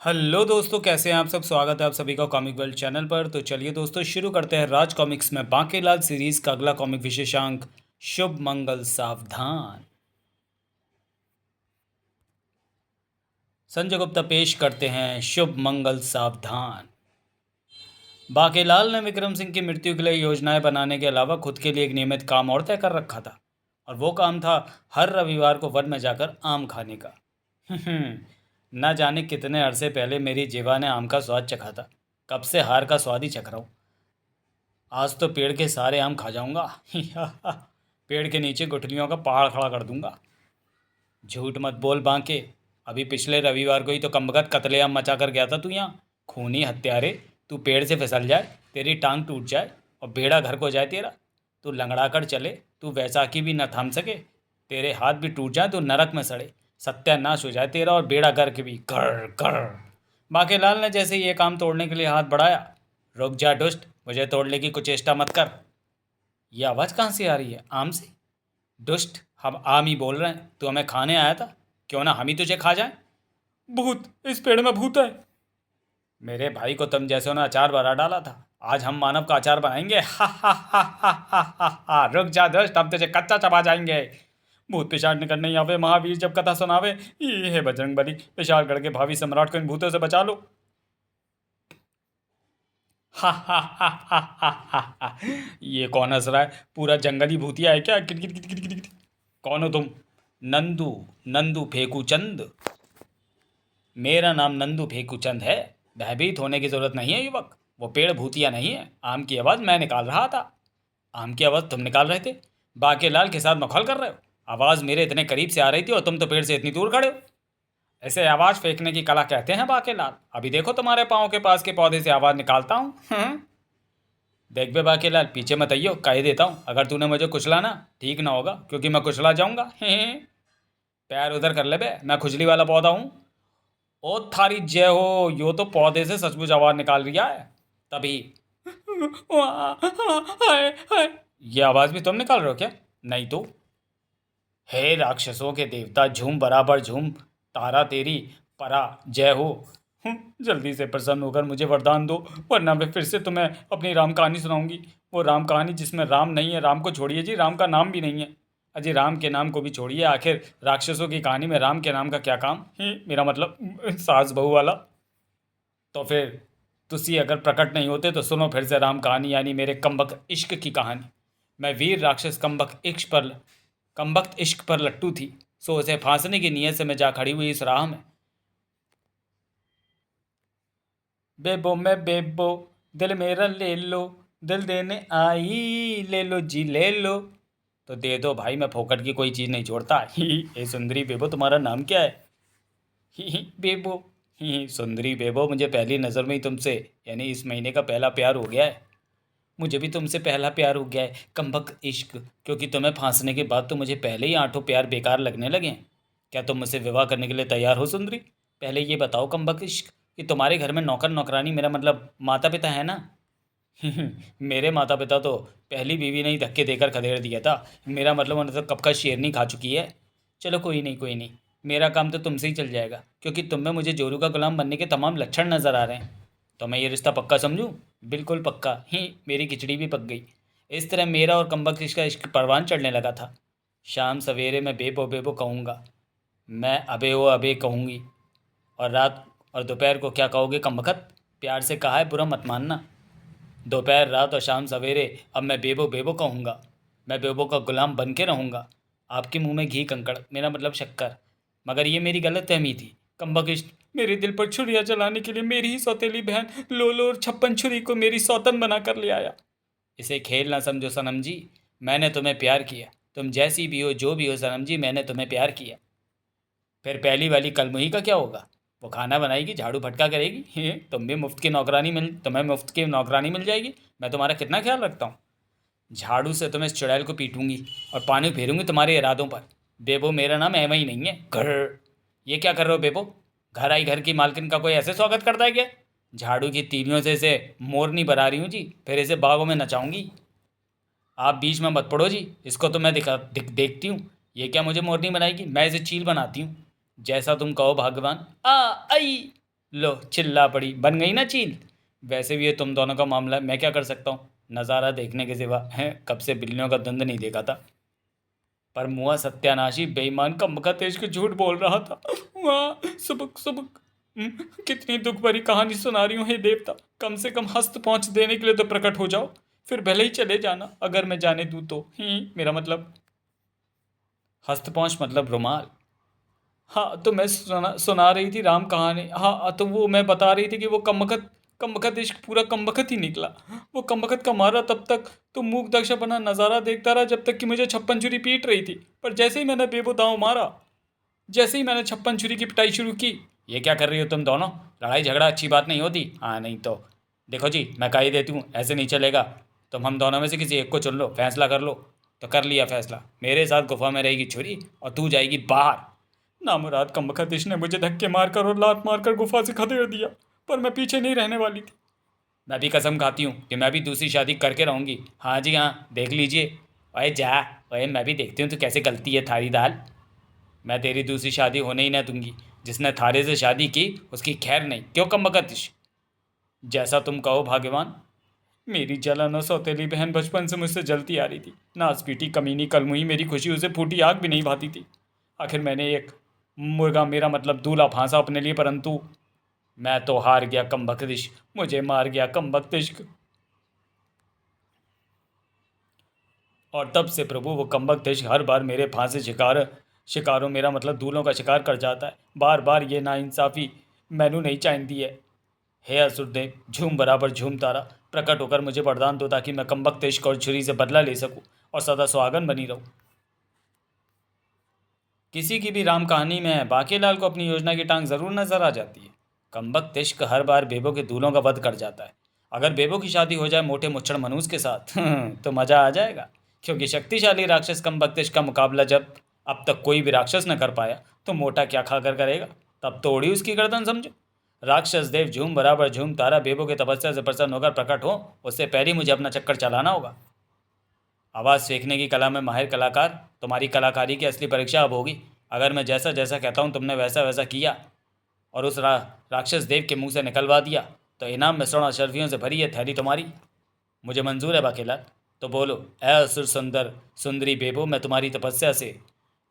Hello दोस्तों, कैसे हैं आप सब। स्वागत है आप सभी का कॉमिक वर्ल्ड चैनल पर। तो चलिए दोस्तों, शुरू करते हैं राज कॉमिक्स में बांकेलाल सीरीज का अगला कॉमिक विशेषांक शुभ मंगल सावधान। संजय गुप्ता पेश करते हैं शुभ मंगल सावधान। बांकेलाल ने विक्रम सिंह की मृत्यु के लिए योजनाएं बनाने के अलावा खुद के लिए एक नियमित काम और तय कर रखा था, और वो काम था हर रविवार को वन में जाकर आम खाने का। न जाने कितने अरसे पहले मेरी जीवा ने आम का स्वाद चखा था। कब से हार का स्वाद ही चख रहा हूँ। आज तो पेड़ के सारे आम खा जाऊंगा। पेड़ के नीचे गुठलियों का पहाड़ खड़ा कर दूंगा। झूठ मत बोल बांके, अभी पिछले रविवार को ही तो कमबख्त कत्लेआम मचा कर गया था तू यहाँ। खूनी हत्यारे, तू पेड़ से फिसल जाए, तेरी टांग टूट जाए और बेड़ा घर को जाए तेरा। तू लंगड़ा कर चले, तू वैसाखी भी न थाम सके, तेरे हाथ भी टूट जाए तो नरक में सड़े, सत्यानाश हो जाए तेरा और बेड़ा गर्क भी। कर कर बांकेलाल ने जैसे ये काम तोड़ने के लिए हाथ बढ़ाया, रुक जा दुष्ट, मुझे तोड़ने की कुछ चेष्टा मत कर। ये आवाज़ कहाँ से आ रही है? आम से? दुष्ट, हम आम ही बोल रहे हैं। तू हमें खाने आया था, क्यों ना हम ही तुझे खा जाएं। भूत, इस पेड़ में भूत है। मेरे भाई को तुम जैसों ने अचार बना डाला था, आज हम मानव का अचार बनाएंगे। हा हा हा हा हा हा हा। रुक जा दुष्ट, हम तुझे कच्चा चबा जाएंगे। भूत पिशाच निकट नहीं आवे, महावीर जब कथा सुनावे। ये है बजरंग बली, पिशाच गढ़ के भावी सम्राट को इन भूतों से बचा लो। हा हा हा हा हा हा हा। ये कौन हंस रहा है? पूरा जंगल ही भूतिया है क्या? Kit kit kit kit kit kit. कौन हो तुम? नंदू, नंदू फेकूचंद। मेरा नाम नंदू फेकूचंद है। भयभीत होने की जरूरत नहीं है युवक, वो पेड़ भूतिया नहीं है। आम की आवाज़ मैं निकाल रहा था। आम की आवाज़ तुम निकाल रहे थे? बाकेलाल के साथ मखौल कर रहे हो? आवाज़ मेरे इतने करीब से आ रही थी और तुम तो पेड़ से इतनी दूर खड़े हो। ऐसे आवाज़ फेंकने की कला कहते हैं बाकेलाल। अभी देखो तुम्हारे पाँव के पास के पौधे से आवाज़ निकालता हूँ। देख बे बाकेलाल, पीछे मत आइयो, कह देता हूँ अगर तूने मुझे कुचला ना, ठीक ना होगा, क्योंकि मैं कुचला जाऊंगा। पैर उधर कर ले बे, मैं खुजली वाला पौधा हूँ। ओ थारी जय हो, यो तो पौधे से सचमुच आवाज़ निकाल रिया है। तभी हाय हाय, ये आवाज़ भी तुम निकाल रहे हो क्या? नहीं तो। हे राक्षसों के देवता, झूम बराबर झूम, तारा तेरी परा जय हो। जल्दी से प्रसन्न होकर मुझे वरदान दो, वरना मैं फिर से तुम्हें अपनी राम कहानी सुनाऊंगी। वो राम कहानी जिसमें राम नहीं है। राम को छोड़िए जी, राम का नाम भी नहीं है। अजय राम के नाम को भी छोड़िए, आखिर राक्षसों की कहानी में राम के नाम का क्या काम? मेरा मतलब सास बहू वाला। तो फिर तुसी अगर प्रकट नहीं होते तो सुनो फिर से राम कहानी, यानी मेरे कमबख्त इश्क की कहानी। मैं वीर राक्षस कमबख्त इश्क पर लट्टू थी, सो उसे फांसने की नीयत से मैं जा खड़ी हुई इस राह में। बेबो मैं बेबो, दिल मेरा ले लो, दिल देने आई, ले लो जी ले लो। तो दे दो भाई, मैं फोकट की कोई चीज़ नहीं छोड़ता। ही ए सुंदरी बेबो, तुम्हारा नाम क्या है? ही बेबो। ही सुंदरी बेबो, मुझे पहली नज़र में ही तुमसे, यानी इस महीने का पहला प्यार हो गया है। मुझे भी तुमसे पहला प्यार हो गया है कमबख्त इश्क, क्योंकि तुम्हें फांसने के बाद तो मुझे पहले ही आठों प्यार बेकार लगने लगे हैं। क्या तुम मुझसे विवाह करने के लिए तैयार हो सुंदरी? पहले ये बताओ कमबख्त इश्क, कि तुम्हारे घर में नौकर नौकरानी, मेरा मतलब माता पिता है ना? मेरे माता पिता तो पहली बीवी ने ही धक्के देकर खदेड़ दिया था। मेरा मतलब उन्हें तो कब का शेरनी खा चुकी है। चलो कोई नहीं कोई नहीं, मेरा काम तो तुमसे ही चल जाएगा, क्योंकि तुम में मुझे जोरू का गुलाम बनने के तमाम लक्षण नज़र आ रहे हैं। तो मैं ये रिश्ता पक्का समझूं? बिल्कुल पक्का ही, मेरी खिचड़ी भी पक गई। इस तरह मेरा और कमबख्त का इश्क परवान चढ़ने लगा था। शाम सवेरे मैं बेबो बेबो कहूँगा, मैं अबे ओ अबे कहूँगी, और रात और दोपहर को क्या कहोगे कमबख्त? प्यार से कहा है, बुरा मत मानना। दोपहर रात और शाम सवेरे अब मैं बेबो बेबो कहूँगा। मैं बेबो का गुलाम बन के रहूँगा। आपके मुंह में घी कंकड़, मेरा मतलब शक्कर। मगर ये मेरी गलत फहमी थी कमबख्त। मेरे दिल पर छुरियाँ चलाने के लिए मेरी ही सौतेली बहन लोलो और छप्पन छुरी को मेरी सौतन बना कर ले आया। इसे खेल ना समझो सनम जी, मैंने तुम्हें प्यार किया। तुम जैसी भी हो, जो भी हो सनम जी, मैंने तुम्हें प्यार किया। फिर पहली वाली कलमुही का क्या होगा? वो खाना बनाएगी, झाड़ू फटका करेगी। तुम्हें मुफ्त की नौकरानी मिल जाएगी। मैं तुम्हारा कितना ख्याल रखता हूँ। झाड़ू से तुम्हें इस चुड़ैल को पीटूंगी और पानी फेरूंगी तुम्हारे इरादों पर। बेबो, मेरा नाम एवं ही नहीं है। घर, ये क्या कर रहे हो बेबो? घर आई घर की मालकिन का कोई ऐसे स्वागत करता है क्या? झाड़ू की तीलियों से इसे मोरनी बना रही हूँ जी, फिर इसे बागों में नचाऊंगी। आप बीच में मत पड़ो जी, इसको तो मैं देखती हूँ। ये क्या मुझे मोरनी बनाएगी? मैं इसे चील बनाती हूँ। जैसा तुम कहो भगवान। आ आई, लो चिल्ला पड़ी, बन गई ना चील। वैसे भी ये तुम दोनों का मामला है, मैं क्या कर सकता हूँ, नज़ारा देखने के सिवा है, कब से बिल्लियों का धुंध नहीं देखा था। पर मुआ सत्यानाशी बेईमान कम का तेज के झूठ बोल रहा था। वाह सुबक सुबक। कितनी दुख भरी कहानी सुना रही हूँ, हे देवता, कम से कम हस्त पहुँच देने के लिए तो प्रकट हो जाओ, फिर भले ही चले जाना, अगर मैं जाने दूँ तो। मेरा मतलब हस्त पहुँच मतलब रुमाल। हाँ तो मैं सुना रही थी राम कहानी। हाँ तो वो मैं बता रही थी कि वो कमबख्त इश्क पूरा कमबख्त ही निकला। वो कमबख्त का मारा तब तक तो मूक दर्शक बना नज़ारा देखता रहा जब तक कि मुझे 56 छुरी पीट रही थी। पर जैसे ही मैंने बेबो दांव मारा, जैसे ही मैंने 56 छुरी की पिटाई शुरू की। ये क्या कर रही हो तुम दोनों, लड़ाई झगड़ा अच्छी बात नहीं होती। हाँ नहीं तो देखो जी, मैं कह ही देती हूँ, ऐसे नहीं चलेगा। तुम हम दोनों में से किसी एक को चुन लो, फैसला कर लो। तो कर लिया फैसला, मेरे साथ गुफा में रहेगी छुरी और तू जाएगी बाहर। नामुराद कमबख्त ने मुझे धक्के मारकर और लात मारकर गुफा से खदेड़ दिया, पर मैं पीछे नहीं रहने वाली थी। मैं भी कसम खाती हूँ कि मैं भी दूसरी शादी करके रहूँगी। हाँ जी हाँ, देख लीजिए। ओए जा, ओए मैं भी देखती हूँ तो कैसे गलती है थारी दाल। मैं तेरी दूसरी शादी होने ही ना दूंगी। जिसने थारे से शादी की उसकी खैर नहीं, क्यों कमबख्त? जैसा तुम कहो भाग्यवान। मेरी जलन और सौतेली बहन बचपन से मुझसे जलती आ रही थी। नाच पीटी कमीनी कलमुही मेरी खुशी उसे फूटी आग भी नहीं भाती थी। आखिर मैंने एक मुर्गा, मेरा मतलब दूल्हा, फांसा अपने लिए, परंतु मैं तो हार गया कमबख्त। मुझे मार गया कमबख्त। और तब से प्रभु वो कमबख्त हर बार मेरे फांसे शिकारों, मेरा मतलब दूल्हों का शिकार कर जाता है। बार बार ये नाइंसाफ़ी मैनू नहीं चाहती है। हे असुरदेव, झूम बराबर झूम तारा, प्रकट होकर मुझे वरदान दो ताकि मैं कमबख्त और छुरी से बदला ले सकूं और सदा सुहागन बनी रहूं। किसी की भी राम कहानी में बाकेलाल को अपनी योजना की टांग जरूर नजर आ जाती है। कमबख्त इश्क हर बार बेबो के दूल्हों का वध कर जाता है। अगर बेबो की शादी हो जाए मोटे मुच्छड़ मनूस के साथ तो मजा आ जाएगा। क्योंकि शक्तिशाली राक्षस कमबख्त इश्क का मुकाबला जब अब तक कोई भी राक्षस न कर पाया, तो मोटा क्या खाकर करेगा। तब तोड़ी उसकी गर्दन समझो। राक्षस देव झूम बराबर झूम तारा बेबो के तपस्या से प्रसन्न होकर प्रकट हो, उससे पहले मुझे अपना चक्कर चलाना होगा। आवाज़ फेंकने की कला में माहिर कलाकार, तुम्हारी कलाकारी की असली परीक्षा अब होगी। अगर मैं जैसा जैसा कहता हूँ तुमने वैसा वैसा किया और उस राक्षस देव के मुंह से निकलवा दिया, तो इनाम में 16 अशर्फियों से भरी है थैली तुम्हारी। मुझे मंजूर है बाकेलाल। तो बोलो, ए असुर सुंदर सुंदरी बेबो, मैं तुम्हारी तपस्या से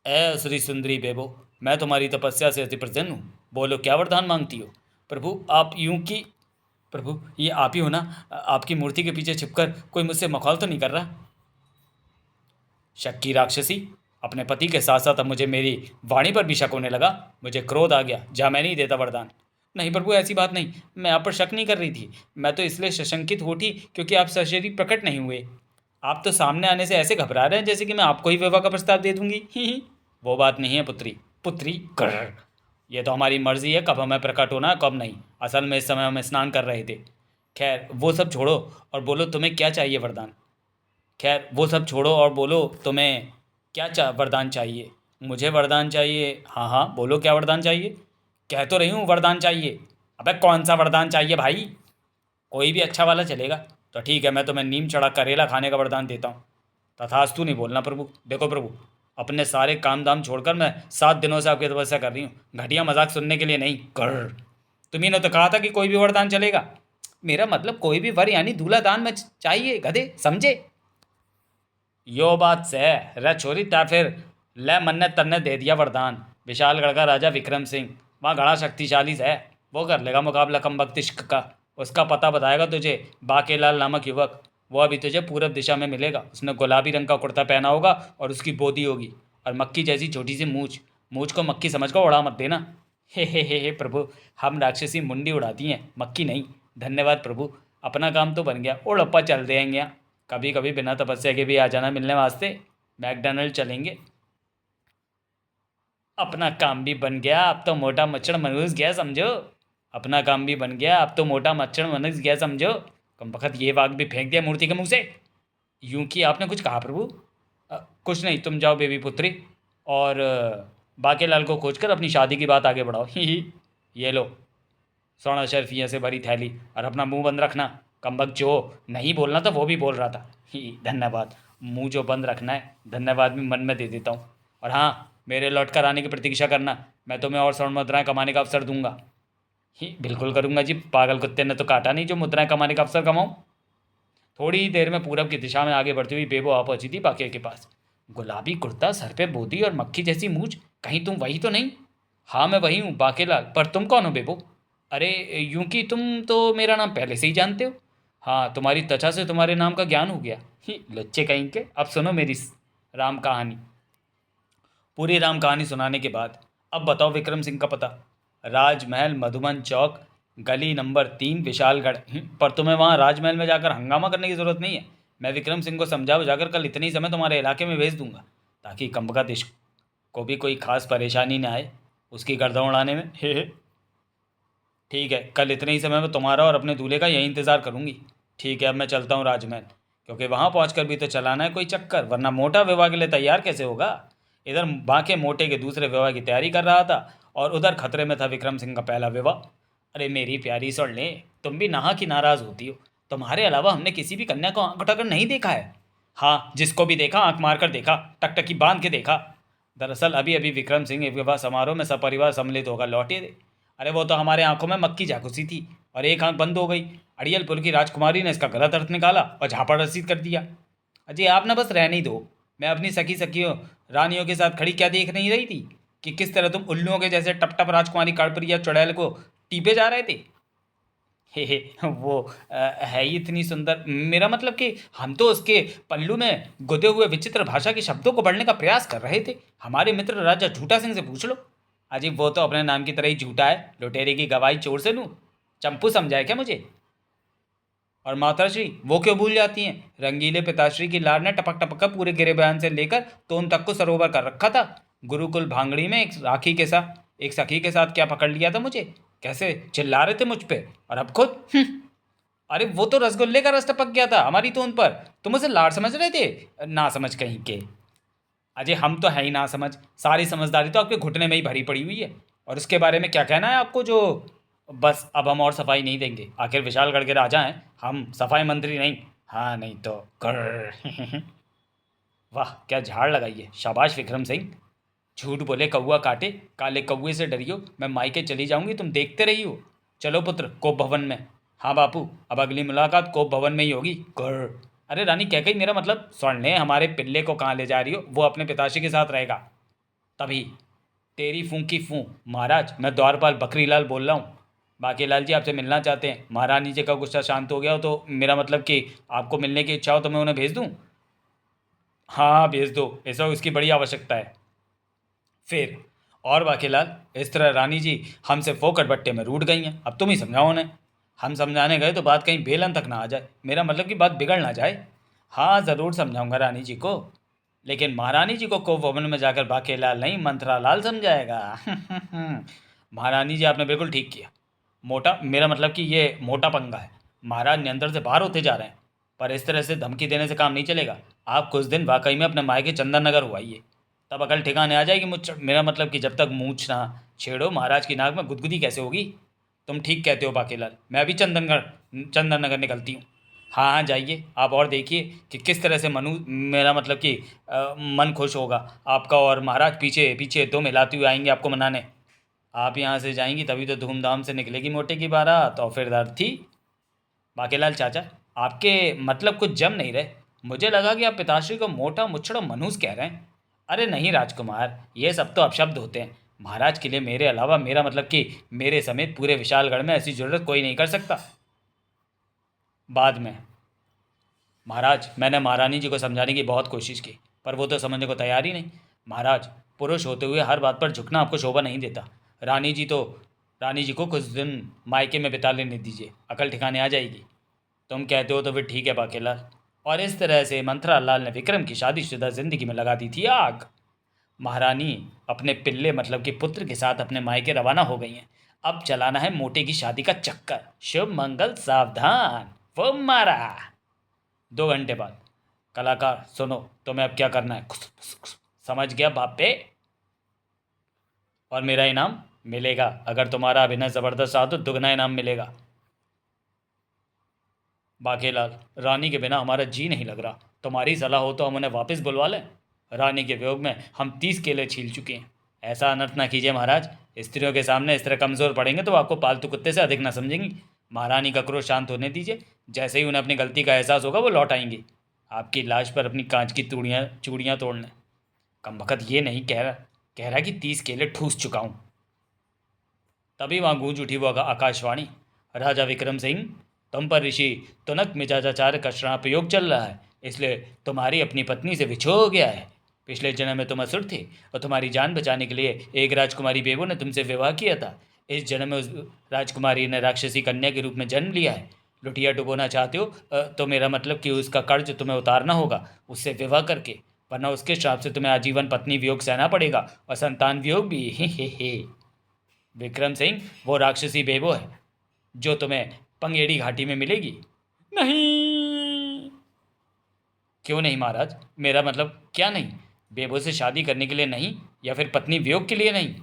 ए असुरी सुंदरी बेबो, मैं तुम्हारी तपस्या से अति प्रसन्न हूँ। बोलो क्या वरदान मांगती हो। प्रभु आप यूं की प्रभु ये आप ही हो ना। आपकी मूर्ति के पीछे छिपकर कोई मुझसे मखौल तो नहीं कर रहा। शक की राक्षसी, अपने पति के साथ साथ अब मुझे मेरी वाणी पर भी शक होने लगा। मुझे क्रोध आ गया। जा, मैं नहीं देता वरदान। नहीं प्रभु, ऐसी बात नहीं, मैं आप पर शक नहीं कर रही थी। मैं तो इसलिए सशंकित उठी क्योंकि आप सशरीर प्रकट नहीं हुए। आप तो सामने आने से ऐसे घबरा रहे हैं जैसे कि मैं आपको ही विवाह का प्रस्ताव दे दूंगी। ही वो बात नहीं है पुत्री। पुत्री कर, ये तो हमारी मर्जी है कब हमें प्रकट होना कब नहीं। असल में इस समय हम स्नान कर रहे थे। खैर वो सब छोड़ो और बोलो तुम्हें क्या चाहिए वरदान। खैर वो सब छोड़ो और बोलो तुम्हें क्या वरदान चाहिए। मुझे वरदान चाहिए। हाँ हाँ बोलो क्या वरदान चाहिए। कह तो रही हूँ वरदान चाहिए। अबे कौन सा वरदान चाहिए भाई। कोई भी अच्छा वाला चलेगा। तो ठीक है, मैं तुम्हें नीम चढ़ा करेला खाने का वरदान देता हूँ। तथास्तु नहीं बोलना प्रभु। देखो प्रभु, अपने सारे काम दाम छोड़कर मैं 7 दिनों से आपकी तपस्या कर रही हूँ, घटिया मजाक सुनने के लिए नहीं। कर, तुम्ही ने तो कहा था कि कोई भी वरदान चलेगा। मेरा मतलब कोई भी वर यानी दूल्हा दान में चाहिए, गधे समझे। यो बात से रे छोरी, ता फिर ले मन्ने तन्ने दे दिया वरदान। विशालगढ़ का राजा विक्रम सिंह वहाँ गड़ा शक्तिशाली है, वो कर लेगा मुकाबला कमबख्त इश्क का। उसका पता बताएगा तुझे बाकेलाल नामक युवक। वो अभी तुझे पूरब दिशा में मिलेगा। उसने गुलाबी रंग का कुर्ता पहना होगा और उसकी बोदी होगी और मक्खी जैसी छोटी सी मूछ। मूछ को मक्खी समझ कर उड़ा मत देना। हे प्रभु, हम राक्षसी मुंडी उड़ाती हैं, मक्खी नहीं। धन्यवाद प्रभु, अपना काम तो बन गया। उड़प्पा चल देंगे। कभी कभी बिना तपस्या के भी आ जाना मिलने वास्ते। मैकडॉनल्ड चलेंगे। अपना काम भी बन गया, अब तो मोटा मच्छर मनुष्य गया समझो। अपना काम भी बन गया, अब तो मोटा मच्छर मनुष्य गया समझो। कमबख्त ये वाक भी फेंक दिया मूर्ति के मुंह से। यूं कि आपने कुछ कहा प्रभु। कुछ नहीं, तुम जाओ बेबी पुत्री और बाकेलाल को खोजकर अपनी शादी की बात आगे बढ़ाओ। ही ये लो 16 शर्फिया से भरी थैली और अपना मुंह बंद रखना। कमबख्त जो नहीं बोलना था वो भी बोल रहा था। ही धन्यवाद। मुंह जो बंद रखना है धन्यवाद भी मन में दे देता हूँ। और हाँ, मेरे लौट कर आने की प्रतीक्षा करना। मैं तुम्हें और स्वर्ण मुद्राएं कमाने का अवसर दूंगा। ही बिल्कुल करूँगा जी, पागल कुत्ते ने तो काटा नहीं जो मुद्राएं कमाने का अवसर कमाऊँ। थोड़ी ही देर में पूरब की दिशा में आगे बढ़ती हुई बेबो आ पहुंची थी बाके के पास। गुलाबी कुर्ता, सर पे बोदी और मक्खी जैसी मूछ, कहीं तुम वही तो नहीं? हाँ मैं वही हूँ बाकेलाल, पर तुम कौन हो बेबो? अरे यूं कि तुम तो मेरा नाम पहले से ही जानते हो। हाँ, तुम्हारी त्वचा से तुम्हारे नाम का ज्ञान हो गया। ही लुच्चे कहीं के, अब सुनो मेरी राम कहानी। पूरी राम कहानी सुनाने के बाद अब बताओ विक्रम सिंह का पता। राजमहल, मधुबन चौक, गली नंबर 3, विशालगढ़। पर तुम्हें वहाँ राजमहल में जाकर हंगामा करने की ज़रूरत नहीं है। मैं विक्रम सिंह को समझा बुझाकर कल इतने ही समय तुम्हारे इलाके में भेज दूंगा, ताकि कम्बका को भी कोई खास परेशानी न आए उसकी गर्दन उड़ाने में। हे हे। ठीक है, कल इतने ही समय में तुम्हारा और अपने दूल्हे का यही इंतज़ार करूंगी। ठीक है, अब मैं चलता हूँ राजमहल, क्योंकि वहाँ पहुँच भी तो चलाना है कोई चक्कर, वरना मोटा विवाह के लिए तैयार कैसे होगा। इधर बाके मोटे के दूसरे विवाह की तैयारी कर रहा था, और उधर खतरे में था विक्रम सिंह का पहला विवाह। अरे मेरी प्यारी सुन तुम भी नाहक ही नाराज़ होती हो। तुम्हारे अलावा हमने किसी भी कन्या को आंख उठाकर नहीं देखा है। हाँ, जिसको भी देखा आंख मार कर देखा, टकटकी बांध के देखा। दरअसल अभी अभी विक्रम सिंह एक विवाह समारोह में सपरिवार सम्मिलित होकर लौटे थे। अरे वो तो हमारे आंखों में मक्की जा घुसी थी, और एक आंख बंद हो गई। अड़ियलपुर की राजकुमारी ने इसका गलत अर्थ निकाला और झापड़ रसीद कर दिया। अजय आप ना बस रहने ही दो। मैं अपनी सखी सखियों रानियों के साथ खड़ी क्या देख नहीं रही थी कि किस तरह तुम उल्लुओं के जैसे टप टप राजकुमारी कड़परिया चुड़ैल को टीपे जा रहे थे। हे वो है ही इतनी सुंदर, मेरा मतलब कि हम तो उसके पल्लू में गुदे हुए विचित्र भाषा के शब्दों को पढ़ने का प्रयास कर रहे थे। हमारे मित्र राजा झूठा सिंह से पूछ लो। अजीब, वो तो अपने नाम की तरह ही झूठा है, लुटेरे की गवाही चोर से लूं? चंपू समझाए क्या मुझे? और माताश्री वो क्यों भूल जाती हैं? रंगीले पिताश्री की लाड़ ने टपक टपक कर पूरे गिरे बयान से लेकर तोन तक को सरोवर कर रखा था। गुरुकुल भांगड़ी में एक सखी के साथ क्या पकड़ लिया था मुझे, कैसे चिल्ला रहे थे मुझ पे, और अब खुद अरे वो तो रसगुल्ले का रस टपक गया था हमारी तोन पर। तुम उसे लाड़ समझ रहे थे? ना समझ कहीं के। अजय हम तो है ही ना समझ, सारी समझदारी तो आपके घुटने में ही भरी पड़ी हुई है। और उसके बारे में क्या कहना है आपको जो? बस अब हम और सफाई नहीं देंगे, आखिर विशालगढ़ के राजा हैं हम, सफाई मंत्री नहीं। हाँ नहीं तो कर वाह क्या झाड़ लगाई है, शाबाश विक्रम सिंह। झूठ बोले कौआ काटे, काले कौए से डरियो, मैं मायके चली जाऊंगी तुम देखते रहियो। चलो पुत्र कोप भवन में। हाँ बापू, अब अगली मुलाकात कोप भवन में ही होगी। कर अरे रानी कह गई, मेरा मतलब स्वर्ण हमारे पिल्ले को कहाँ ले जा रही हो? वो अपने पिताश्री के साथ रहेगा। तभी तेरी फूंकी फूं। महाराज मैं द्वारपाल बकरीलाल बोल रहा हूँ। बाकीलाल जी आपसे मिलना चाहते हैं। महारानी जी का गुस्सा शांत हो गया हो तो मेरा मतलब कि आपको मिलने की इच्छा हो तो मैं उन्हें भेज दूँ? हाँ भेज दो, ऐसा उसकी बड़ी आवश्यकता है। फिर और बाकीलाल, इस तरह रानी जी हमसे फोकट बट्टे में रूठ गई हैं, अब तुम ही समझाओ उन्हें। हम समझाने गए तो बात कहीं बेलन तक ना आ जाए, मेरा मतलब कि बात बिगड़ ना जाए। हाँ ज़रूर समझाऊंगा रानी जी को, लेकिन महारानी जी को कोप भवन में जाकर बाकेलाल नहीं मंत्रा लाल समझाएगा। महारानी जी आपने बिल्कुल ठीक किया। मोटा मेरा मतलब कि ये मोटा पंगा है। महाराज नियंत्रण से बाहर होते जा रहे हैं, पर इस तरह से धमकी देने से काम नहीं चलेगा। आप कुछ दिन वाकई में अपने मायके चंदन नगर हो आइए, तब अकल ठिकाने आ जाएगी। मेरा मतलब कि जब तक मूछ ना छेड़ो महाराज की नाक में गुदगुदी कैसे होगी? तुम ठीक कहते हो बाकीलाल, मैं अभी चंदन नगर निकलती हूँ। हाँ हाँ जाइए आप, और देखिए कि किस तरह से मेरा मतलब कि मन खुश होगा आपका, और महाराज पीछे पीछे दो मिलाते हुए आएंगे आपको मनाने। आप यहाँ से जाएंगी तभी तो धूमधाम से निकलेगी मोटे की बारात, और फिर थी। बाकेलाल चाचा, आपके मतलब कुछ जम नहीं रहे। मुझे लगा कि आप पिताश्री को मोटा मुच्छड़ और मनहूस कह रहे हैं। अरे नहीं राजकुमार, ये सब तो अपशब्द होते हैं। महाराज के लिए मेरे अलावा, मेरा मतलब कि मेरे समेत पूरे विशालगढ़ में ऐसी जरूरत कोई नहीं कर सकता। बाद में महाराज, मैंने महारानी जी को समझाने की बहुत कोशिश की, पर वो तो समझने को तैयार ही नहीं। महाराज, पुरुष होते हुए हर बात पर झुकना आपको शोभा नहीं देता। रानी जी तो रानी जी को कुछ दिन मायके में बिता लेने दीजिए, अकल ठिकाने आ जाएगी। तुम कहते हो तो फिर ठीक है बाकेलाल। और इस तरह से मंथरा लाल ने विक्रम की शादीशुदा जिंदगी में लगा दी थी आग। महारानी अपने पिल्ले मतलब कि पुत्र के साथ अपने मायके रवाना हो गई हैं। अब चलाना है मोटे की शादी का चक्कर। शुभ मंगल सावधान। वो मारा। 2 घंटे बाद। कलाकार सुनो, तुम्हें अब क्या करना है? समझ गया बाप पे? और मेरा इनाम मिलेगा, अगर तुम्हारा अभिनय ज़बरदस्त रहा तो दुगना इनाम मिलेगा। बाकेलाल, रानी के बिना हमारा जी नहीं लग रहा, तुम्हारी सलाह हो तो हम उन्हें वापस बुलवा लें। रानी के वियोग में हम 30 केले छील चुके हैं। ऐसा अनर्थ ना कीजिए महाराज, स्त्रियों के सामने इस तरह कमज़ोर पड़ेंगे तो वो आपको पालतू कुत्ते से अधिक ना समझेंगी। महारानी का क्रोध शांत होने दीजिए, जैसे ही उन्हें अपनी गलती का एहसास होगा वो लौट आएंगी आपकी लाश पर अपनी कांच की चूड़ियाँ चूड़ियाँ तोड़ने। कमबख्त ये नहीं कह रहा कि 30 केले ठूस चुका हूँ। तभी वहां गूंज उठी वो आकाशवाणी, राजा विक्रम सिंह, तुम पर ऋषि तुनक मिजाजाचार्य का श्राप योग चल रहा है, इसलिए तुम्हारी अपनी पत्नी से विछोह हो गया है। पिछले जन्म में तुम असुर थे और तुम्हारी जान बचाने के लिए एक राजकुमारी बेबो ने तुमसे विवाह किया था। इस जन्म में उस राजकुमारी ने राक्षसी कन्या के रूप में जन्म लिया है। लुटिया डुबोना चाहते हो तो मेरा मतलब कि उसका कर्ज तुम्हें उतारना होगा उससे विवाह करके, वरना उसके श्राप से तुम्हें आजीवन पत्नी वियोग सहना पड़ेगा और संतान वियोग भी। हे। विक्रम सिंह, वो राक्षसी बेबो है जो तुम्हें पंगेड़ी घाटी में मिलेगी। नहीं। क्यों नहीं महाराज? मेरा मतलब क्या नहीं? बेबो से शादी करने के लिए नहीं या फिर पत्नी वियोग के लिए नहीं?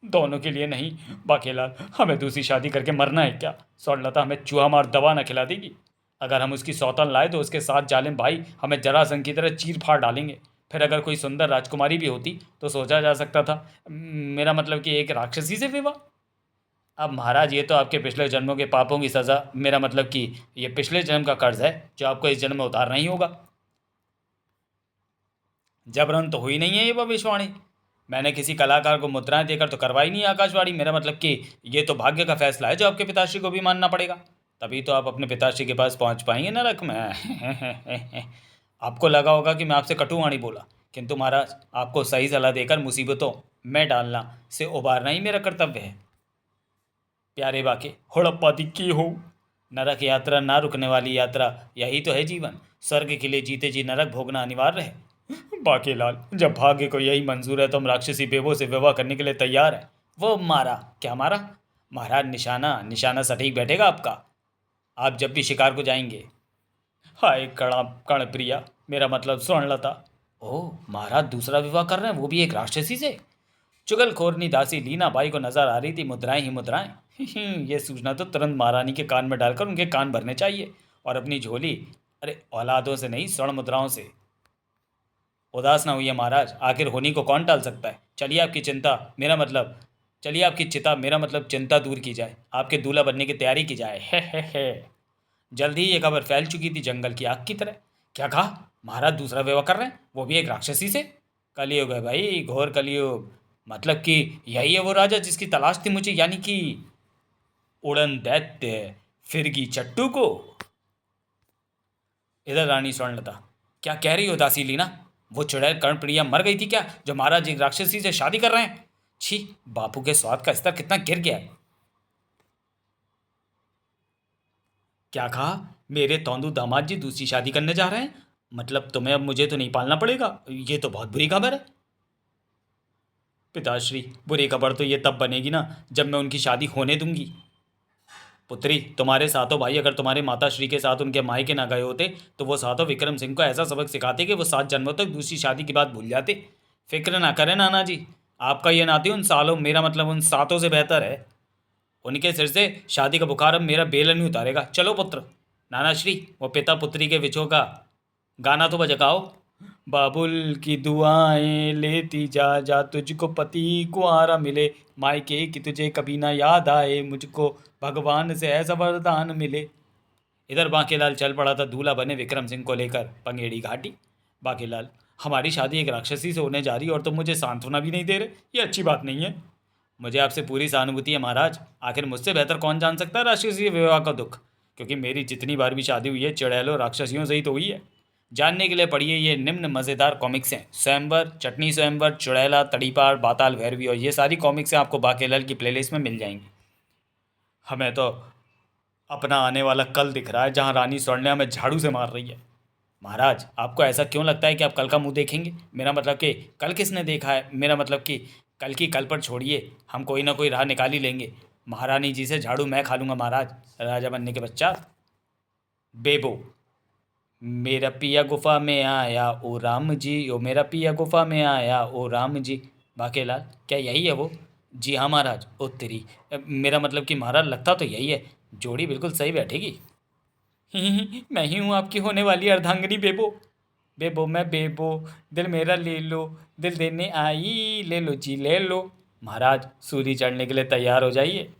दोनों के लिए नहीं। बाकेलाल, हमें दूसरी शादी करके मरना है क्या? स्वर्णलता हमें चूहा मार दवा न खिला देगी। अगर हम उसकी सौतन लाए तो उसके साथ जालिम भाई हमें जरासंध की तरह चीर फाड़ डालेंगे। फिर अगर कोई सुंदर राजकुमारी भी होती तो सोचा जा सकता था। मेरा मतलब कि एक राक्षसी से विवाह। अब महाराज, ये तो आपके पिछले जन्मों के पापों की सज़ा, मेरा मतलब कि ये पिछले जन्म का कर्ज है जो आपको इस जन्म में उतारना ही होगा। जबरन तो हुई नहीं है ये भविष्यवाणी। मैंने किसी कलाकार को मुद्राएं देकर तो करवाई नहीं आकाशवाणी। मेरा मतलब कि ये तो भाग्य का फैसला है जो आपके पिताश्री को भी मानना पड़ेगा। तभी तो आप अपने पिताश्री के पास पहुंच पाएंगे नरक में। आपको लगा होगा कि मैं आपसे कटुवाणी बोला, किंतु महाराज, आपको सही सलाह देकर मुसीबतों में डालना से उबारना ही मेरा कर्तव्य है। प्यारे बाके, हड़प्पा दिक्की हो। नरक यात्रा ना रुकने वाली यात्रा, यही तो है जीवन। स्वर्ग के लिए जीते जी नरक भोगना अनिवार्य है। बाकेलाल, जब भाग्य को यही मंजूर है तो हम राक्षसी बेबो से विवाह करने के लिए तैयार हैं। वो मारा क्या मारा? महाराज, निशाना निशाना सटीक बैठेगा आपका, आप जब भी शिकार को जाएंगे। हाय कर्णप्रिया, मेरा मतलब स्वर्णलता। ओह महाराज, दूसरा विवाह कर रहे हैं, वो भी एक राक्षसी से? चुगलखोरनी दासी लीना बाई को नजर आ रही थी मुद्राएं ही मुद्राएं। ये सूचना तो तुरंत महारानी के कान में डालकर उनके कान भरने चाहिए और अपनी झोली, अरे औलादों से नहीं, स्वर्ण मुद्राओं से। उदास ना हुई महाराज, आखिर होनी को कौन टाल सकता है। चलिए आपकी चिता, मेरा मतलब चिंता दूर की जाए, आपके दूल्हा बनने की तैयारी की जाए। है। जल्द ही ये खबर फैल चुकी थी जंगल की आग की तरह। क्या कहा? महाराज दूसरा विवाह कर रहे हैं, वो भी एक राक्षसी से? कलयुग है भाई, घोर कलयुग। मतलब कि यही है वो राजा जिसकी तलाश थी मुझे, यानी कि उड़न दैत्य फिरगी चट्टू को। इधर रानी स्वर्णलता, क्या कह रही हो दासी लीना? वो चुड़ैल कर्णप्रिया मर गई थी क्या, जो महाराज एक राक्षसी से शादी कर रहे हैं? छी, बापू के स्वाद का स्तर कितना गिर गया है। क्या कहा? मेरे तौंदू दामाद जी दूसरी शादी करने जा रहे हैं? मतलब तुम्हें अब मुझे तो नहीं पालना पड़ेगा? ये तो बहुत बुरी खबर है। पिताश्री, बुरी खबर तो ये तब बनेगी ना जब मैं उनकी शादी होने दूंगी। पुत्री, तुम्हारे सातों भाई अगर तुम्हारे माताश्री के साथ उनके मायके ना गए होते तो वो सातों विक्रम सिंह को ऐसा सबक सिखाते कि वो 7 जन्मों तक दूसरी शादी की बात भूल जाते। फिक्र ना करें नाना जी, आपका ये नाती उन सालों, मेरा मतलब उन सातों से बेहतर है। उनके सिर से शादी का बुखार अब मेरा बेलन नहीं उतारेगा। चलो पुत्र। नाना श्री, वो पिता पुत्री के विछोह का गाना तो बजकाओ। बाबुल की दुआएं लेती जा जा, तुझको पति कुंवारा मिले, मायके की तुझे कभी ना याद आए, मुझको भगवान से ऐसा वरदान मिले। इधर बांकेलाल चल पड़ा था दूल्हा बने विक्रम सिंह को लेकर पंगेड़ी घाटी। बांकेलाल, हमारी शादी एक राक्षसी से होने जा रही है और तुम मुझे सांत्वना भी नहीं दे रहे, ये अच्छी बात नहीं है। मुझे आपसे पूरी सहानुभूति है महाराज, आखिर मुझसे बेहतर कौन जान सकता है राक्षसी विवाह का दुख, क्योंकि मेरी जितनी बार भी शादी हुई है चुड़ैलों राक्षसियों से ही तो हुई है। जानने के लिए पढ़िए ये निम्न मज़ेदार कॉमिक्स हैं। स्वयंवर, चटनी स्वयंवर, चुड़ैला, तड़ीपार, बाताल भैरवी, और ये सारी कॉमिक्स आपको बाकेलाल की प्लेलिस्ट में मिल जाएंगी। हमें तो अपना आने वाला कल दिख रहा है जहाँ रानी स्वर्ण्या हमें झाड़ू से मार रही है। महाराज, आपको ऐसा क्यों लगता है कि आप कल का मुंह देखेंगे? मेरा मतलब कि कल किसने देखा है? मेरा मतलब कि कल की कल पर छोड़िए, हम कोई ना कोई राह निकाल ही लेंगे। महारानी जी से झाड़ू मैं खा लूँगा महाराज, राजा बनने के पश्चात। बेबो, मेरा पिया गुफा में आया ओ राम जी, ओ मेरा पिया गुफा में आया ओ राम जी। बाकेलाल, क्या यही है वो? जी हाँ महाराज। ओ तेरी, मेरा मतलब कि महाराज लगता तो यही है, जोड़ी बिल्कुल सही बैठेगी। मैं ही हूँ आपकी होने वाली अर्धांगिनी बेबो। बेबो मैं बेबो, दिल मेरा ले लो, दिल देने आई, ले लो जी ले लो। महाराज सूली चढ़ने के लिए तैयार हो जाइए।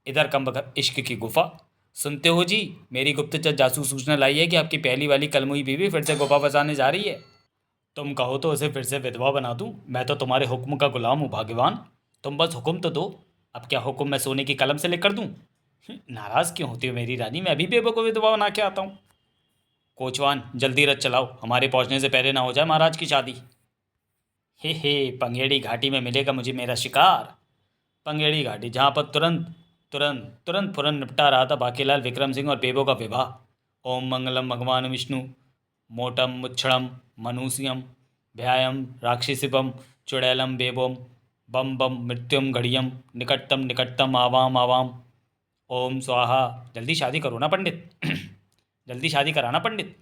इधर कमबख्त इश्क की गुफा। सुनते हो जी, मेरी गुप्तचर जासूस सूचना लाई है कि आपकी पहली वाली कलमुई बीवी फिर से गुफा बसाने जा रही है। तुम कहो तो उसे फिर से विधवा बना दूं। मैं तो तुम्हारे हुक्म का गुलाम हूँ भाग्यवान। तुम बस हुक्म तो दो। अब क्या हुक्म मैं सोने की कलम से लिख कर दूं? नाराज क्यों होती हो मेरी रानी? मैं अभी बेबो को विधवा बना के आता हूँ। कोचवान जल्दी रथ चलाओ, हमारे पहुंचने से पहले ना हो जाए महाराज की शादी। हे पंगेड़ी घाटी में मिलेगा मुझे मेरा शिकार। पंगेड़ी घाटी, जहाँ पर तुरंत तुरंत तुरंत फुरन निपटा रहा था बाकीलाल विक्रम सिंह और बेबो का विवाह। ओम मंगलम भगवान विष्णु, मोटम मुच्छड़म मनुष्यम, भ्यायम राक्षसिपम, चुड़ैलम बेबोम, बम बम मृत्युम घड़ियम, निकटतम निकटतम आवाम आवाम। ओम स्वाहा। जल्दी शादी करो ना पंडित। जल्दी शादी कराना पंडित।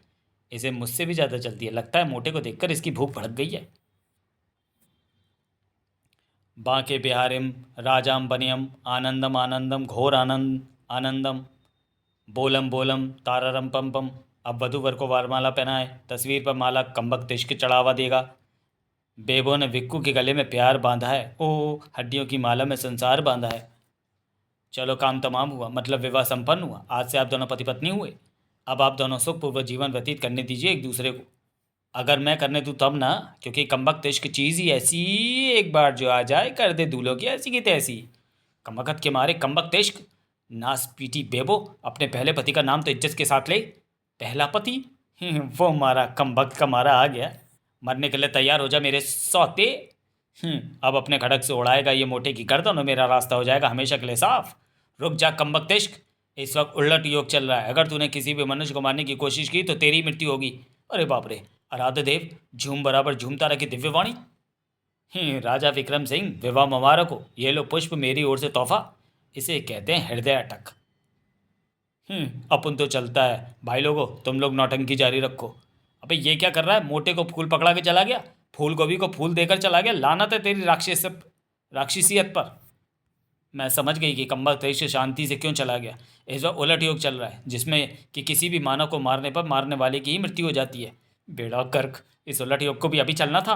इसे मुझसे भी ज़्यादा जल्दी है, लगता है मोटे को देखकर इसकी भूख भड़क गई है। बांके बिहारिम राजाम बनियम, आनंदम आनंदम घोर आनंद आनंदम, बोलम बोलम तारारम पम पम। अब वधू वर को वरमाला पहनाए, तस्वीर पर माला कम्बक तिश्क चढ़ावा देगा। बेबो ने विक्कू के गले में प्यार बांधा है, ओ हड्डियों की माला में संसार बांधा है। चलो काम तमाम हुआ, मतलब विवाह संपन्न हुआ। आज से आप दोनों पति पत्नी हुए। अब आप दोनों सुखपूर्वक जीवन व्यतीत करने दीजिए एक दूसरे को। अगर मैं करने दूँ तब ना, क्योंकि कमबख्त इश्क चीज़ ही ऐसी, एक बार जो आ जाए कर दे दूल्हों की ऐसी की तैसी। कमबख्त के मारे कमबख्त इश्क। नास पीटी बेबो, अपने पहले पति का नाम तो इज्जत के साथ ले। पहला पति? वो मारा कमबख्त का मारा आ गया। मरने के लिए तैयार हो जा मेरे सौते। अब अपने खड़क से उड़ाएगा ये मोटे की गर्दन और मेरा रास्ता हो जाएगा हमेशा के लिए साफ। रुक जा कमबख्त इश्क, इस वक्त उलट योग चल रहा है। अगर तूने किसी भी मनुष्य को मारने की कोशिश की तो तेरी मृत्यु होगी। अरे बाप रे! आराध्य देव, झूम बराबर झूमता रखे दिव्यवाणी। राजा विक्रम सिंह, विवाह मुबारक हो। ये लो पुष्प मेरी ओर से तोहफा। इसे कहते हैं हृदय अटक। अपन तो चलता है भाई लोगों, तुम लोग नौटंकी जारी रखो। अबे ये क्या कर रहा है? मोटे को फूल पकड़ा के चला गया, फूल गोभी को फूल देकर चला गया। लानत है तेरी राक्षसियत पर। मैं समझ गई कि कम्बख्त इश्क शांति से क्यों चला गया। इस वक्त उलट योग चल रहा है, जिसमें कि किसी भी मानव को मारने पर मारने वाले की ही मृत्यु हो जाती है। बेड़ा गर्क, इस उलट योग को भी अभी चलना था।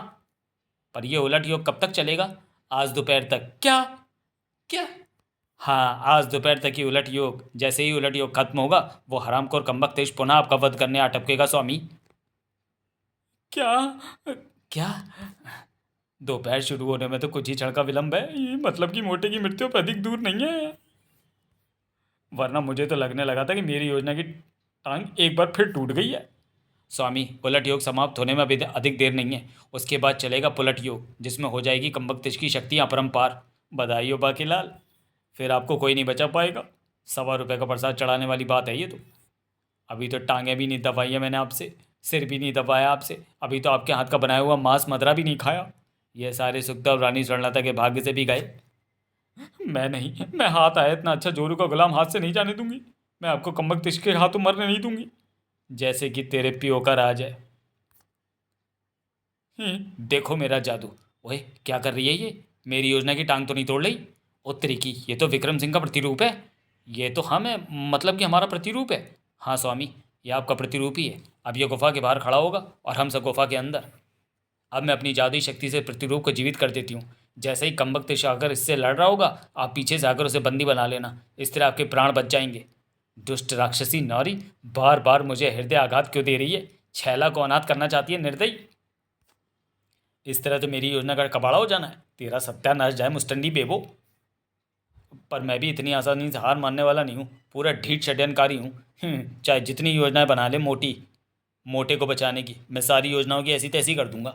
पर यह उलट योग कब तक चलेगा? आज दोपहर तक। क्या क्या? हाँ, आज दोपहर तक ही उलट योग। जैसे ही उलट योग खत्म होगा, वो हरामखोर कमबख्त इश्क पुनः आपका वध करने आ टपकेगा स्वामी। क्या क्या? दोपहर शुरू होने में तो कुछ ही क्षण का विलंब है, ये मतलब कि मोटे की मृत्यु पर अधिक दूर नहीं है। वरना मुझे तो लगने लगा था कि मेरी योजना की टांग एक बार फिर टूट गई है। स्वामी, उलट योग समाप्त होने में अभी अधिक देर नहीं है। उसके बाद चलेगा पुलट योग, जिसमें हो जाएगी कमबख्त इश्क की शक्तियाँ अपरंपार। बधाई हो बाकीलाल, फिर आपको कोई नहीं बचा पाएगा। ₹1.25 का प्रसाद चढ़ाने वाली बात है ये तो। अभी तो टांगें भी नहीं दबाई है मैंने आपसे, सिर भी नहीं दबाया आपसे, अभी तो आपके हाथ का बनाया हुआ मांस मदरा भी नहीं खाया। ये सारे सुखदेव रानी स्वर्णलता के भाग्य से भी गए। मैं नहीं, मैं हाथ आया इतना अच्छा जोरू का गुलाम हाथ से नहीं जाने दूंगी। मैं आपको कमबख्त इश्क के हाथों मरने नहीं दूंगी, जैसे कि तेरे पियो का राज है। देखो मेरा जादू। ओए क्या कर रही है ये? मेरी योजना की टांग तो नहीं तोड़ रही? ओ तरीकी, ये तो विक्रम सिंह का प्रतिरूप है। ये तो हम है, मतलब कि हमारा प्रतिरूप है। हाँ स्वामी, ये आपका प्रतिरूप ही है। अब ये गुफा के बाहर खड़ा होगा और हम सब गुफा के अंदर। अब मैं अपनी जादुई शक्ति से प्रतिरूप को जीवित कर देती हूँ। जैसे ही कमबख्त आकर इससे लड़ रहा होगा, आप पीछे से आकर उसे बंदी बना लेना। इस तरह आपके प्राण बच जाएंगे। दुष्ट राक्षसी नारी, बार बार मुझे हृदय आघात क्यों दे रही है? छैला को अनाथ करना चाहती है निर्दयी। इस तरह तो मेरी योजना का कबाड़ा हो जाना है। तेरा सत्यानाश जाए मुस्टंडी बेबो। पर मैं भी इतनी आसानी से हार मानने वाला नहीं हूँ। पूरा ढीठ षड्यंत्रकारी हूँ। चाहे जितनी योजनाएं बना ले मोटे को बचाने की, मैं सारी योजनाओं की ऐसी तैसी कर दूंगा।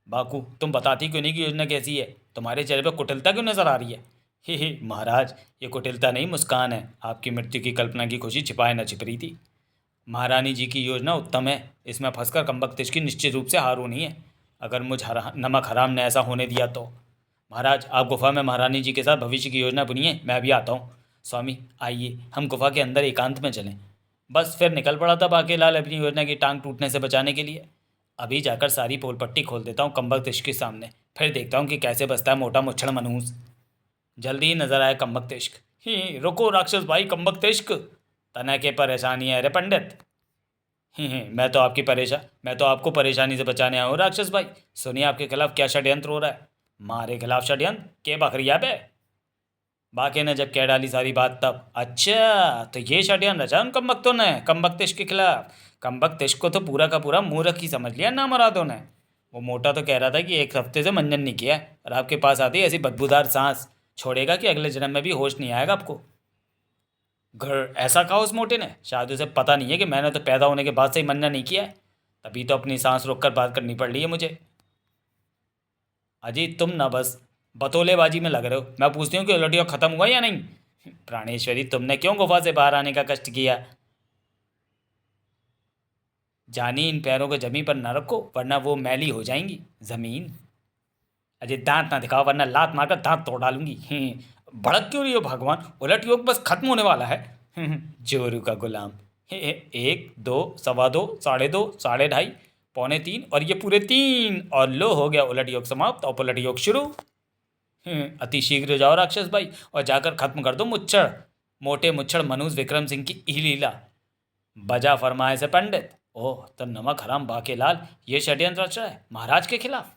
बाकू, तुम बताती क्यों नहीं कि योजना कैसी है? तुम्हारे चेहरे पर कुटिलता क्यों नजर आ रही है? हे महाराज, ये कुटिलता नहीं मुस्कान है। आपकी मृत्यु की कल्पना की खुशी छिपाए न छिप रही थी। महारानी जी की योजना उत्तम है, इसमें फंसकर कमबख्त इश्क की निश्चित रूप से हार होनी है। अगर मुझ नमक हराम ने ऐसा होने दिया तो। महाराज, आप गुफा में महारानी जी के साथ भविष्य की योजना बुनिए, मैं अभी आता हूँ। स्वामी आइए, हम गुफा के अंदर एकांत में चलें। बस फिर निकल पड़ा था बाकीलाल अपनी योजना की टांग टूटने से बचाने के लिए। अभी जाकर सारी पोल पट्टी खोल देता हूँ कमबख्त इश्क के सामने, फिर देखता हूँ कि कैसे बसता है मोटा मुच्छड़ मनहूस। जल्दी ही नजर आया कमबख्त इश्क। ही रुको राक्षस भाई कमबख्त इश्क, तना के परेशानी है रे पंडित। मैं तो आपको परेशानी से बचाने आया हूँ राक्षस भाई। सुनिए आपके खिलाफ क्या षड्यंत्र हो रहा है। मारे खिलाफ षड्यंत्र के बकरिया बे। बाके ने जब कह डाली सारी बात तब, अच्छा तो ये षड्यंत्र रचा उन कमबख्तों ने कमबख्तिश के खिलाफ। कमबख्तिश को तो पूरा का पूरा मूर्ख ही समझ लिया ना मरादों ने। वो मोटा तो कह रहा था कि एक हफ्ते से मंजन नहीं किया है, और आपके पास आती ऐसी बदबूदार सांस छोड़ेगा कि अगले जन्म में भी होश नहीं आएगा आपको। घर ऐसा कहा उस मोटे ने, शायद उसे पता नहीं है कि मैंने तो पैदा होने के बाद से ही मंजन नहीं किया है, तभी तो अपनी सांस रोककर बात करनी पड़ रही है मुझे। अजी तुम ना बस बतौलेबाजी में लग रहे हो। मैं पूछती हूँ कि उलटिया खत्म हुआ या नहीं। प्राणेश्वरी, तुमने क्यों गुफा से बाहर आने का कष्ट किया? जानी, इन पैरों को जमीन पर न रखो वरना वो मैली हो जाएंगी जमीन। अजय दांत ना दिखाओ वरना लात मारकर दांत तोड़ डालूंगी। भड़क क्यों रही हो भगवान, उलट योग बस खत्म होने वाला है। जोरू का गुलाम। एक दो सवा दो साढ़े दो साढ़े ढाई पौने तीन और ये पूरे तीन, और लो हो गया उलट योग समाप्त और पलट योग शुरू। अति शीघ्र जाओ राक्षस भाई और जाकर खत्म कर दो मुच्छड़, मोटे मुच्छड़ मनुज विक्रम सिंह की ई लीला। बजा फरमाए से पंडित। ओह तो नमक हराम बाके लाल, ये षड्यंत्र रच रहा है महाराज के खिलाफ।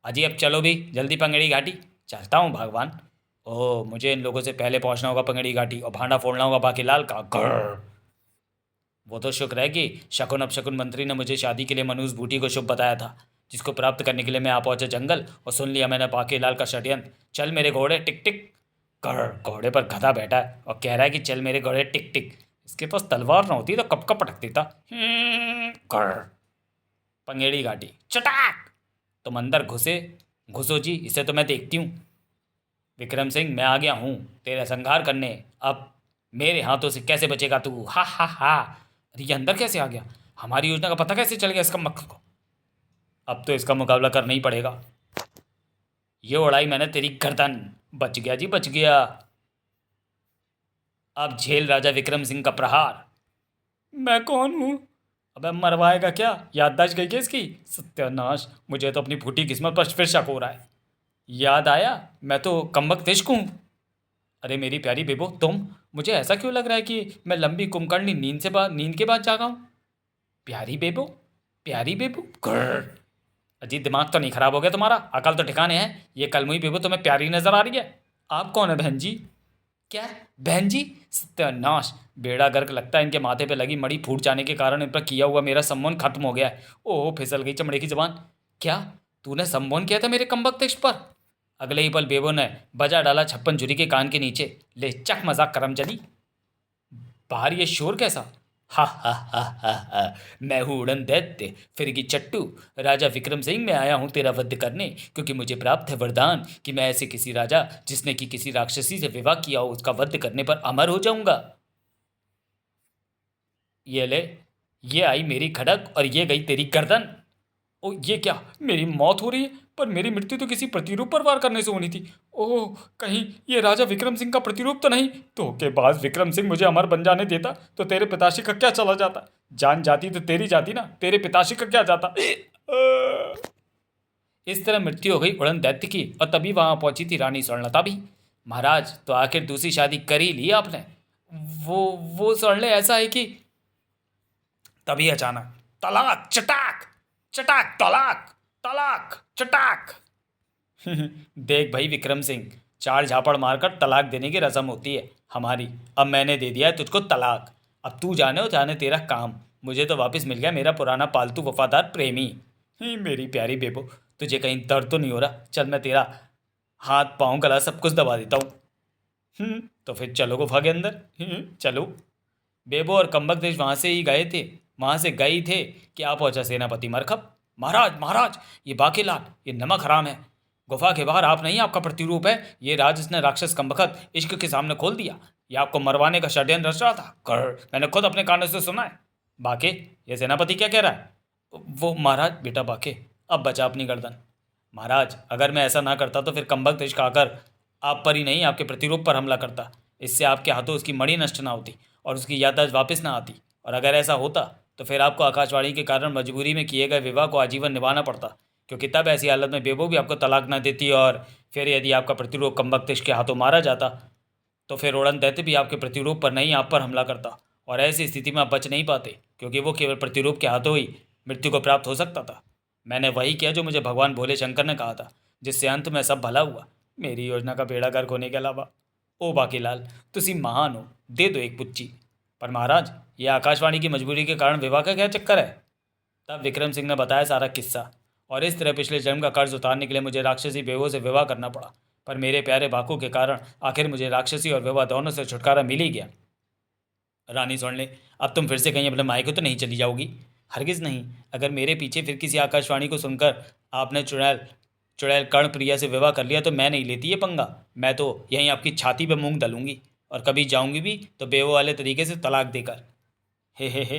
अजी अब चलो भी जल्दी पंगड़ी घाटी। चलता हूँ भगवान। ओह मुझे इन लोगों से पहले पहुंचना होगा पंगड़ी घाटी और भांडा फोड़ना होगा बाकी लाल का। घर वो तो शुक्र है कि शकुन अपशकुन मंत्री ने मुझे शादी के लिए मनूस बूटी को शुभ बताया था, जिसको प्राप्त करने के लिए मैं आ पहुंचा जंगल और सुन लिया मैंने बाकी लाल का षड्यंत्र। चल मेरे घोड़े टिक टिक। कर घोड़े पर गधा बैठा है और कह रहा है कि चल मेरे घोड़े टिक टिक। इसके पास तलवार न होती तो कब कब पटक देता। कर पंगेड़ी घाटी चटाक। तुम अंदर घुसो जी, इसे तो मैं देखती हूँ। विक्रम सिंह मैं आ गया हूँ तेरा संहार करने। अब मेरे हाथों से कैसे बचेगा तू? हा हा हा। अरे ये अंदर कैसे आ गया? हमारी योजना का पता कैसे चल गया इसका मक्खन को? अब तो इसका मुकाबला करना ही पड़ेगा। ये उड़ाई मैंने तेरी गर्दन। बच गया जी बच गया। अब झेल राजा विक्रम सिंह का प्रहार। मैं कौन हूँ? अबे मरवाएगा क्या? याददाश्त गई क्या इसकी? सत्यानाश, मुझे तो अपनी फूटी किस्मत पर फिर शक हो रहा है। याद आया, मैं तो कमबख्त इश्क हूँ। अरे मेरी प्यारी बेबो तुम, मुझे ऐसा क्यों लग रहा है कि मैं लंबी कुंभकर्णी नींद के बाद जागा हूँ? प्यारी बेबो, प्यारी बेबो। ग्रर। अजीत दिमाग तो नहीं खराब हो गया तुम्हारा? अकल तो ठिकाने है। ये कलमुई बेबो तुम्हें प्यारी नजर आ रही है? आप कौन है बहन जी? क्या बहन जी? सत्यानाश, बेड़ा गर्क लगता है इनके माथे पे लगी मड़ी फूट जाने के कारण इन पर किया हुआ मेरा सम्मोहन खत्म हो गया है। ओह फिसल गई चमड़े की जबान। क्या तूने सम्मोहन किया था मेरे कमबख्त इश्क पर? अगले ही पल बेबो ने बजा डाला छप्पन झुरी के कान के नीचे। ले चक मजाक करम चली। बाहर ये शोर कैसा? हा हा हा हा हा। मैं हूँ उड़न दैत्य फिरगी चट्टू राजा विक्रम सिंह। मैं आया हूँ तेरा वध करने, क्योंकि मुझे प्राप्त है वरदान कि मैं ऐसे किसी राजा जिसने कि किसी राक्षसी से विवाह किया हो उसका वध करने पर अमर हो जाऊंगा। ये ले, ये आई मेरी खड़क और ये गई तेरी गर्दन। ओ ये क्या, मेरी मौत हो रही है? पर मेरी मृत्यु तो किसी प्रतिरूप पर वार करने से होनी थी। ओह कहीं ये राजा विक्रम सिंह का प्रतिरूप तो नहीं? तो के बाद विक्रम सिंह मुझे अमर बन जाने देता तो तेरे पिताश्री का क्या चला जाता? जान जाती तो तेरी जाती ना, तेरे पिताश्री का क्या जाता? इस तरह मृत्यु हो गई उड़न दैत्य की, और तभी वहां पहुंची थी रानी स्वर्णलता भी। महाराज तो आखिर दूसरी शादी कर ही ली आपने? वो स्वर्णले ऐसा है कि तभी अचानक तलाक चटाक चटाक तलाक तलाक चटाक। देख भाई विक्रम सिंह, चार झापड़ मारकर तलाक देने की रस्म होती है हमारी। अब मैंने दे दिया है तुझको तलाक। अब तू जाने हो जाने तेरा काम। मुझे तो वापस मिल गया मेरा पुराना पालतू वफादार प्रेमी। मेरी प्यारी बेबो, तुझे कहीं दर्द तो नहीं हो रहा? चल मैं तेरा हाथ पाँव गला सब कुछ दबा देता हूँ। तो फिर चलो गुफा के अंदर। चलो। बेबो और कम्बक देश वहाँ से ही गए थे, वहाँ से गए थे कि आ पहुँचा सेनापति मरखब। महाराज महाराज, ये बाकीलाल ये नमक हराम है। गुफा के बाहर आप नहीं, आपका प्रतिरूप है। ये राज इसने राक्षस कमबख्त इश्क के सामने खोल दिया। ये आपको मरवाने का षड्यंत्र रच रहा था। कर मैंने खुद अपने कानों से सुना है। बाके ये सेनापति क्या कह रहा है? वो महाराज बेटा बाके, अब बचा अपनी गर्दन। महाराज अगर मैं ऐसा ना करता तो फिर कमबख्त इश्क आकर आप पर ही नहीं आपके प्रतिरूप पर हमला करता। इससे आपके हाथों उसकी मणि नष्ट ना होती और उसकी याददाश्त वापस ना आती। और अगर ऐसा होता तो फिर आपको आकाशवाणी के कारण मजबूरी में किए गए विवाह को आजीवन निभाना पड़ता, क्योंकि तब ऐसी हालत में बेबो भी आपको तलाक ना देती। और फिर यदि आपका प्रतिरूप कमबख्त इश्क के हाथों मारा जाता तो फिर उड़न दैत्य भी आपके प्रतिरूप पर नहीं आप पर हमला करता, और ऐसी स्थिति में आप बच नहीं पाते, क्योंकि वो केवल प्रतिरूप के हाथों ही मृत्यु को प्राप्त हो सकता था। मैंने वही किया जो मुझे भगवान भोले शंकर ने कहा था। जिससे अंत में सब भला हुआ, मेरी योजना का बेड़ा गर्क होने के अलावा। ओ बाकीलाल, तुसी महान हो, दे दो एक पुच्ची। पर महाराज, ये आकाशवाणी की मजबूरी के कारण विवाह का क्या चक्कर है? तब विक्रम सिंह ने बताया सारा किस्सा। और इस तरह पिछले जन्म का कर्ज उतारने के लिए मुझे राक्षसी बेवों से विवाह करना पड़ा, पर मेरे प्यारे बाकू के कारण आखिर मुझे राक्षसी और विवाह दोनों से छुटकारा मिल ही गया। रानी सुन ले, अब तुम फिर से कहीं अपने मायके तो नहीं चली जाओगी? हरगिज़ नहीं। अगर मेरे पीछे फिर किसी आकाशवाणी को सुनकर आपने चुड़ैल चुड़ैल कर्णप्रिया से विवाह कर लिया तो मैं नहीं लेती ये पंगा। मैं तो यहीं आपकी छाती पे मूंग दलूंगी, और कभी जाऊंगी भी तो बेवो वाले तरीके से तलाक देकर। हे,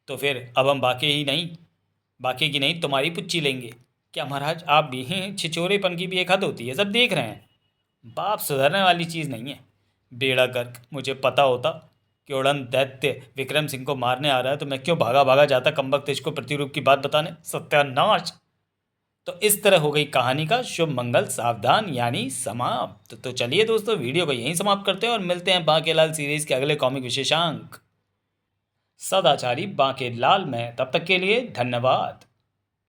तो फिर अब हम बाकी की नहीं तुम्हारी पुच्ची लेंगे। क्या महाराज, आप भी हैं? छिचोरेपन की भी एक हद होती है, सब देख रहे हैं। बाप सुधरने वाली चीज़ नहीं है। बेड़ा गर्क, मुझे पता होता कि उड़न दैत्य विक्रम सिंह को मारने आ रहा है तो मैं क्यों भागा भागा जाता कमबख्त इसको प्रतिरूप की बात बताने। सत्यानाश। तो इस तरह हो गई कहानी का शुभ मंगल सावधान यानी समाप्त। तो चलिए दोस्तों, वीडियो को यहीं समाप्त करते हैं और मिलते हैं बांकेलाल सीरीज के अगले कॉमिक विशेषांक सदाचारी बांकेलाल में। तब तक के लिए धन्यवाद।